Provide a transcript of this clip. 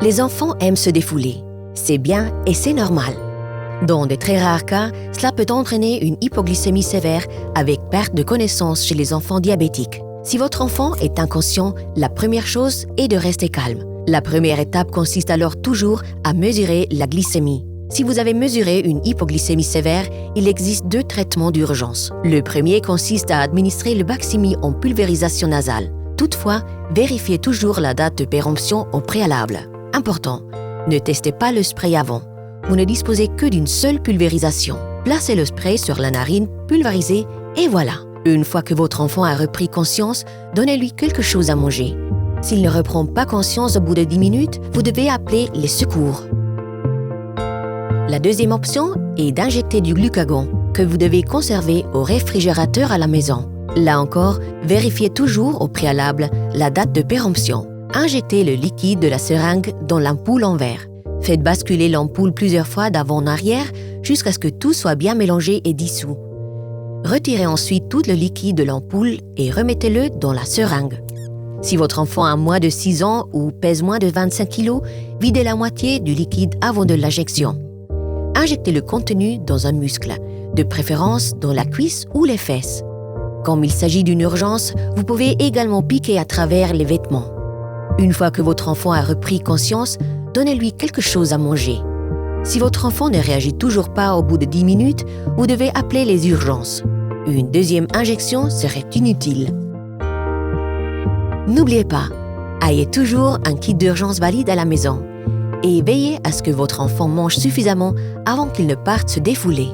Les enfants aiment se défouler. C'est bien et c'est normal. Dans de très rares cas, cela peut entraîner une hypoglycémie sévère avec perte de connaissance chez les enfants diabétiques. Si votre enfant est inconscient, la première chose est de rester calme. La première étape consiste alors toujours à mesurer la glycémie. Si vous avez mesuré une hypoglycémie sévère, il existe 2 traitements d'urgence. Le premier consiste à administrer le Baqsimi en pulvérisation nasale. Toutefois, vérifiez toujours la date de péremption au préalable. Important, ne testez pas le spray avant. Vous ne disposez que d'une seule pulvérisation. Placez le spray sur la narine pulvérisée et voilà. Une fois que votre enfant a repris conscience, donnez-lui quelque chose à manger. S'il ne reprend pas conscience au bout de 10 minutes, vous devez appeler les secours. La deuxième option est d'injecter du glucagon que vous devez conserver au réfrigérateur à la maison. Là encore, vérifiez toujours au préalable la date de péremption. Injectez le liquide de la seringue dans l'ampoule en verre. Faites basculer l'ampoule plusieurs fois d'avant en arrière jusqu'à ce que tout soit bien mélangé et dissous. Retirez ensuite tout le liquide de l'ampoule et remettez-le dans la seringue. Si votre enfant a moins de 6 ans ou pèse moins de 25 kg, videz la moitié du liquide avant de l'injection. Injectez le contenu dans un muscle, de préférence dans la cuisse ou les fesses. Comme il s'agit d'une urgence, vous pouvez également piquer à travers les vêtements. Une fois que votre enfant a repris conscience, donnez-lui quelque chose à manger. Si votre enfant ne réagit toujours pas au bout de 10 minutes, vous devez appeler les urgences. Une deuxième injection serait inutile. N'oubliez pas, ayez toujours un kit d'urgence valide à la maison et veillez à ce que votre enfant mange suffisamment avant qu'il ne parte se défouler.